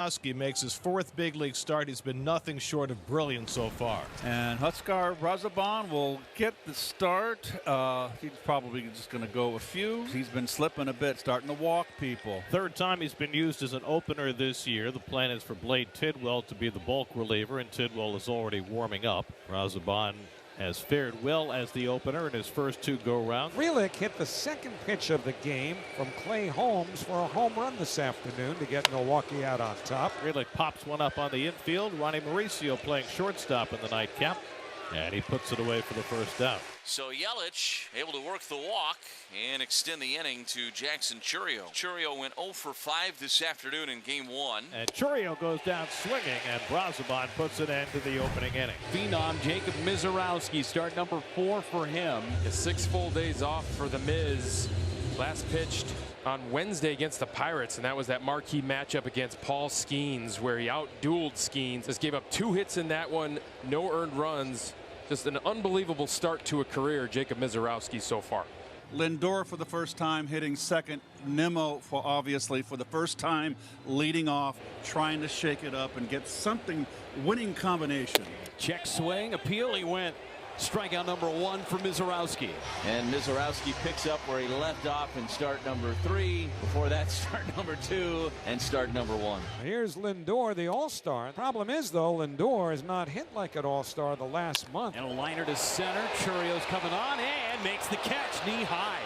Husky makes his fourth big league start. He's been nothing short of brilliant so far. And Huskar Razabon will get the start. He's probably just going to go a few. He's been slipping a bit, starting to walk people. Third time he's been used as an opener this year. The plan is for Blade Tidwell to be the bulk reliever, and Tidwell is already warming up. Razabon has fared well as the opener in his first two go-rounds. Frelick hit the second pitch of the game from Clay Holmes for a home run this afternoon to get Milwaukee out on top. Frelick pops one up on the infield. Ronnie Mauricio playing shortstop in the nightcap, and he puts it away for the first down. So Yelich able to work the walk and extend the inning to Jackson Chourio. Chourio went 0 for 5 this afternoon in game 1. And Chourio goes down swinging, and Razabon puts an end to the opening inning. Phenom Jacob Mizorowski, start number 4 for him. His 6 full days off for the Miz. Last pitched on Wednesday against the Pirates, and that was that marquee matchup against Paul Skeens, where he outdueled Skeens. Just gave up 2 hits in that one, no earned runs. Just an unbelievable start to a career, Jacob Mizorowski so far. Lindor for the first time hitting second. Nimmo obviously for the first time leading off, trying to shake it up and get something winning combination. Check swing, appeal, he went. Strikeout number 1 for Mizorowski. And Mizorowski picks up where he left off in start number 3. Before that, start number 2 and start number 1. Here's Lindor, the all-star. Problem is, though, Lindor has not hit like an all-star the last month. And a liner to center. Chourio's coming on and makes the catch knee high.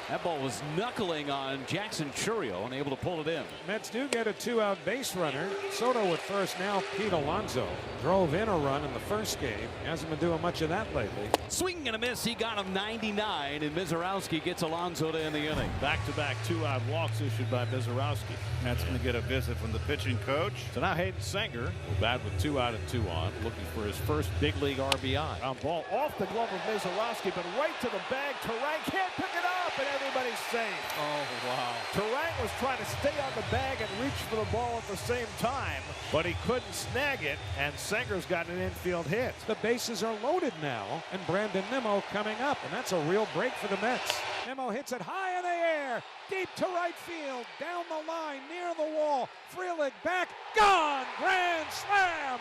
That ball was knuckling on Jackson Chourio, unable to pull it in. Mets do get a 2-out base runner. Soto at first, now Pete Alonso. Drove in a run in the first game. Hasn't been doing much of that lately. Swing and a miss. He got him 99, and Mizorowski gets Alonso to end the inning. Back-to-back 2-out walks issued by Mizorowski. That's going to get a visit from the pitching coach. So now Hayden Senger will bat with 2 out and 2 on, looking for his first big league RBI. Ground ball off the glove of Mizorowski, but right to the bag. Terang can't pick it up, and everybody's safe. Oh, wow. Terang was trying to stay on the bag and reach for the ball at the same time, but he couldn't snag it, and Senger's got an infield hit. The bases are loaded now, and Brandon Nimmo coming up, and that's a real break for the Mets. Nimmo hits it high in the air, deep to right field, down the line, near the wall. Frelick back, gone! Grand slam!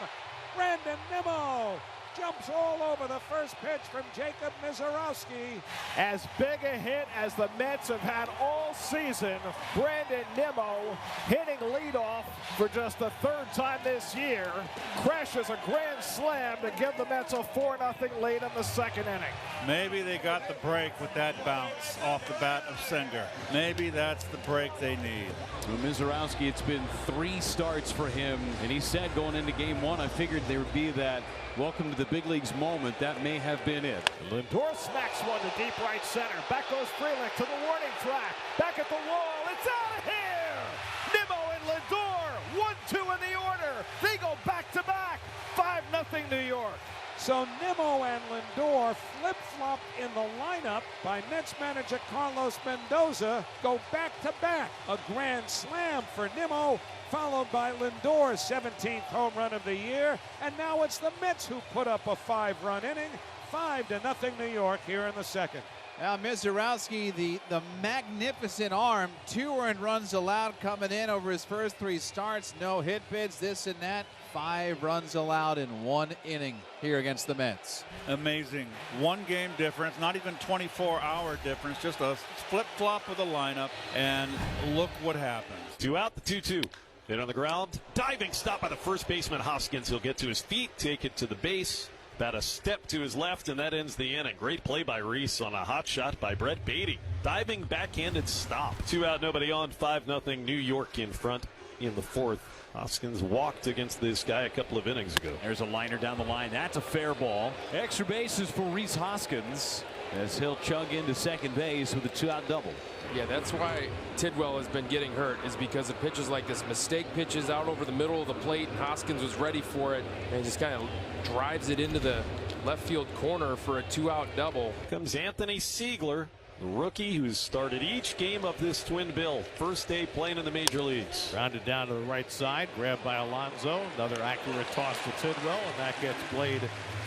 Brandon Nimmo jumps all over the first pitch from Jacob Mizorowski. As big a hit as the Mets have had all season, Brandon Nimmo hitting leadoff for just the 3rd time this year, crashes a grand slam to give the Mets a 4-0 lead in the 2nd inning. Maybe they got the break with that bounce off the bat of Senger. Maybe that's the break they need. Well, Mizorowski, it's been 3 starts for him, and he said going into game 1, I figured there would be that welcome to the big leagues moment. That may have been it. Lindor smacks one to deep right center. Back goes Frelick to the warning track. Back at the wall. It's out of here. Nimmo and Lindor, 1-2 in the order. They go back-to-back. 5-0 New York. So Nimmo and Lindor, flip-flopped in the lineup by Mets manager Carlos Mendoza, go back-to-back. A grand slam for Nimmo, followed by Lindor's 17th home run of the year. And now it's the Mets who put up a 5-run inning. 5-0 New York here in the 2nd. Now Mizorowski, the magnificent arm, 2 earned runs allowed coming in over his first 3 starts. No hit bids, this and that. 5 runs allowed in 1 inning here against the Mets. Amazing. 1 game difference, not even 24-hour difference, just a flip-flop of the lineup, and look what happens. 2 out, the 2-2. Hit on the ground. Diving stop by the first baseman Hoskins. He'll get to his feet, take it to the base. About a step to his left, and that ends the inning. Great play by Reese on a hot shot by Brett Beatty. Diving backhanded stop. 2 out, nobody on. 5-0 New York in front in the 4th. Hoskins walked against this guy a couple of innings ago. There's a liner down the line. That's a fair ball. Extra bases for Reese Hoskins as he'll chug into second base with a 2-out double. Yeah, that's why Tidwell has been getting hurt, is because of pitches like this. Mistake pitches out over the middle of the plate, and Hoskins was ready for it and just kind of drives it into the left field corner for a 2-out double. Comes Anthony Siegler, the rookie who's started each game of this twin bill. First day playing in the major leagues. Rounded down to the right side, grabbed by Alonso. Another accurate toss to Tidwell, and that gets Blade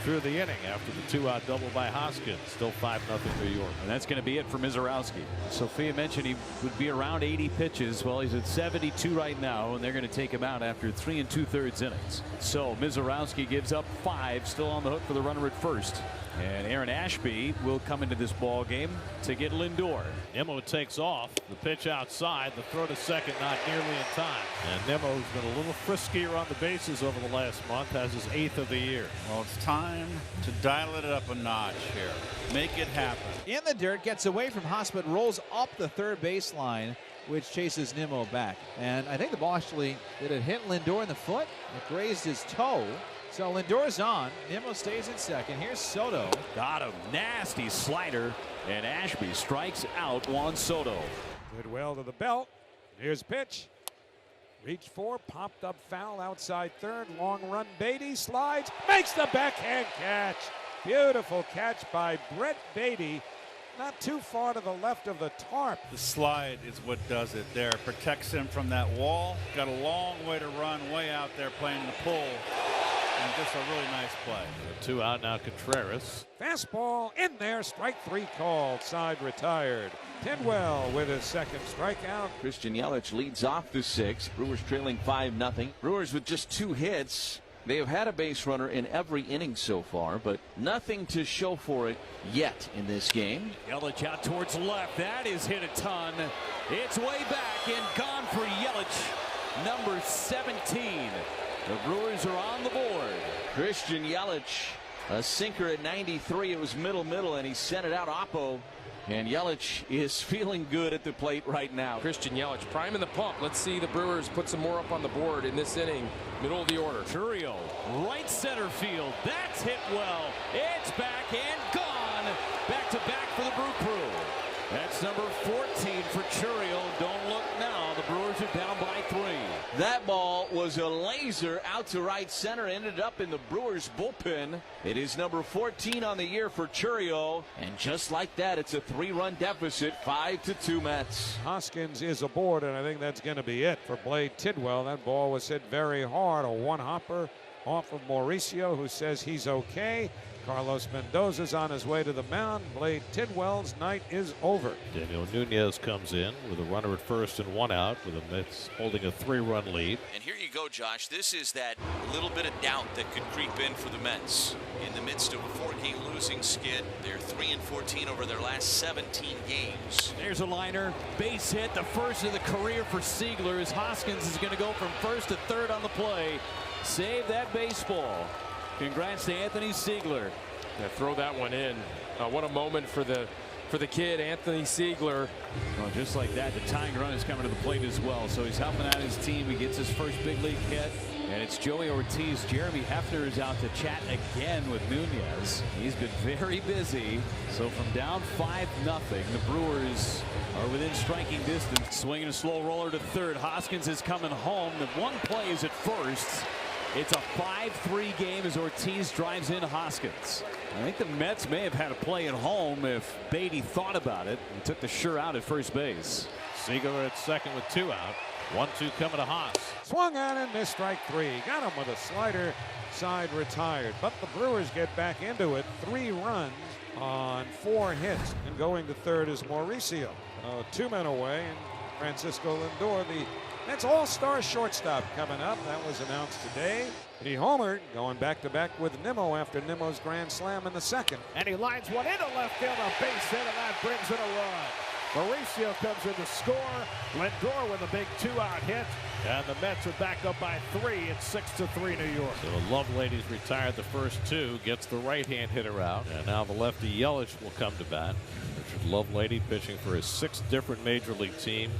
through the inning after the 2-out double by Hoskins. Still 5-0 New York. And that's going to be it for Mizorowski. Sophia mentioned he would be around 80 pitches. Well, he's at 72 right now, and they're going to take him out after 3 2/3 innings. So Mizorowski gives up 5, still on the hook for the runner at first. And Aaron Ashby will come into this ball game to get Lindor. Nimmo takes off. The pitch outside. The throw to second not nearly in time. And Nimmo's been a little friskier on the bases over the last month. Has his 8th of the year. Well, it's time to dial it up a notch here. Make it happen. In the dirt, gets away from Hospitt, rolls up the third baseline, which chases Nimmo back. And I think the ball actually, did it hit Lindor in the foot? It grazed his toe. So Lindor's on. Nimmo stays in second. Here's Soto. Got him. Nasty slider. And Ashby strikes out Juan Soto. Goodwill to the belt. Here's pitch. Reach for, popped up foul outside third. Long run. Beatty slides. Makes the backhand catch. Beautiful catch by Brett Beatty. Not too far to the left of the tarp. The slide is what does it there. Protects him from that wall. Got a long way to run, way out there playing the pull. And just a really nice play. 2 out now, Contreras. Fastball in there. Strike 3 called. Side retired. Tidwell with his second strikeout. Christian Yelich leads off the 6th. Brewers trailing 5-0. Brewers with just 2 hits. They have had a base runner in every inning so far, but nothing to show for it yet in this game. Yelich out towards left. That is hit a ton. It's way back and gone for Yelich. Number 17. The Brewers are on the board. Christian Yelich, a sinker at 93. It was middle, and he sent it out Oppo. And Yelich is feeling good at the plate right now. Christian Yelich priming the pump. Let's see the Brewers put some more up on the board in this inning. Middle of the order. Churriel, right center field. That's hit well. It's back and gone. Back to back for the Brew Crew. That's number 14 for Churriel. Don't look now. The Brewers are down by 3. That ball was a laser out to right center. Ended up in the Brewers bullpen. It is number 14 on the year for Churriel. And just like that, it's a 3-run deficit. 5-2 Mets. Hoskins is aboard, and I think that's going to be it for Blade Tidwell. That ball was hit very hard. A one-hopper off of Mauricio, who says he's okay. Carlos Mendoza's on his way to the mound. Blade Tidwell's night is over. Daniel Nunez comes in with a runner at first and 1 out, with the Mets holding a 3-run lead. And here you go, Josh. This is that little bit of doubt that could creep in for the Mets. In the midst of a 4-game losing skid, they're 3-14 over their last 17 games. There's a liner. Base hit, the first of the career for Siegler, as Hoskins is going to go from first to third on the play. Save that baseball. Congrats to Anthony Siegler. Yeah, throw that one in. What a moment for the kid, Anthony Siegler. Well, just like that, the tying run is coming to the plate as well. So he's helping out his team. He gets his first big league hit. And it's Joey Ortiz. Jeremy Hefner is out to chat again with Nunez. He's been very busy. So from down 5-0, the Brewers are within striking distance. Swinging a slow roller to third. Hoskins is coming home. The one play is at first. It's a 5-3 game as Ortiz drives in Hoskins. I think the Mets may have had a play at home if Beatty thought about it and took the sure out at first base. Siegler at second with 2 out. 1-2 coming to Haas. Swung on and missed strike 3. Got him with a slider. Side retired. But the Brewers get back into it. 3 runs on 4 hits. And going to third is Mauricio. 2 men away. And Francisco Lindor, the Mets all-star shortstop, coming up. That was announced today. He homered, going back-to-back with Nimmo after Nimmo's grand slam in the second. And he lines one into left field, a base hit, and that brings in a run. Mauricio comes in to score. Lindor with a big 2-out hit. And the Mets are back up by 3. It's 6-3 New York. So the Loveladies retired the first 2. Gets the right-hand hitter out. And now the lefty Yelich will come to bat. Richard Lovelady pitching for his 6th different major league team.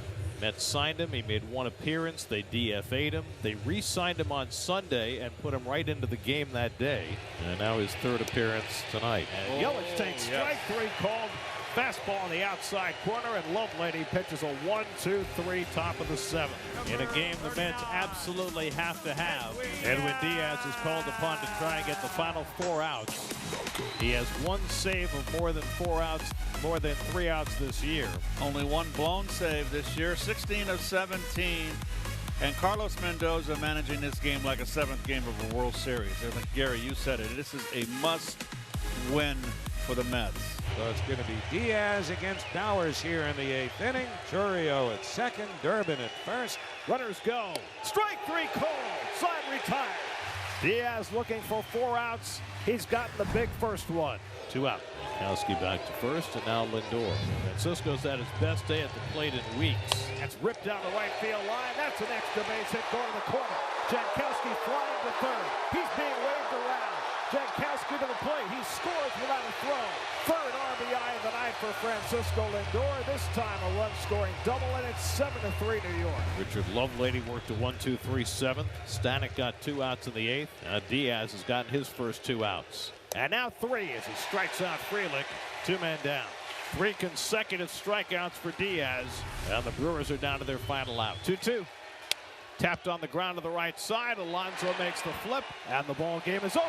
Mets signed him. He made 1 appearance. They DFA'd him. They re-signed him on Sunday and put him right into the game that day. And now his 3rd appearance tonight. And Yelich takes strike 3 called. Fastball on the outside corner, and Lovelady pitches a 1-2-3 top of the 7th. In a game the Mets absolutely have to have. Edwin Diaz is called upon to try and get the final 4 outs. He has 1 save of more than 4 outs, more than 3 outs this year. Only 1 blown save this year. 16 of 17. And Carlos Mendoza managing this game like a 7th game of a World Series. I think, Gary, you said it. This is a must-win for the Mets. So it's going to be Diaz against Bowers here in the 8th inning. Churio at second, Durbin at first. Runners go. Strike 3 called. Side retired. Diaz looking for 4 outs. He's gotten the big first one. 2 out. Kowski back to first, and now Lindor. Francisco's at his best day at the plate in weeks. That's ripped down the right field line. That's an extra base hit going to the corner. Jankowski flying to third. He's being waved around. Jankowski to the plate. He scores without a throw. Third RBI of the night for Francisco Lindor. This time a run-scoring double, and it's 7-3 New York. Richard Lovelady worked a 1-2-3 7th. Stanek got 2 outs in the 8th. Now Diaz has gotten his first 2 outs. And now 3 as he strikes out Frelick. 2 men down. 3 consecutive strikeouts for Diaz. And the Brewers are down to their final out. 2-2. Tapped on the ground to the right side. Alonso makes the flip, and the ball game is over.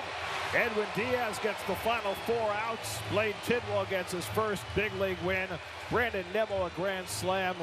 Edwin Diaz gets the final 4 outs. Blade Tidwell gets his first big league win. Brandon Nimmo a grand slam.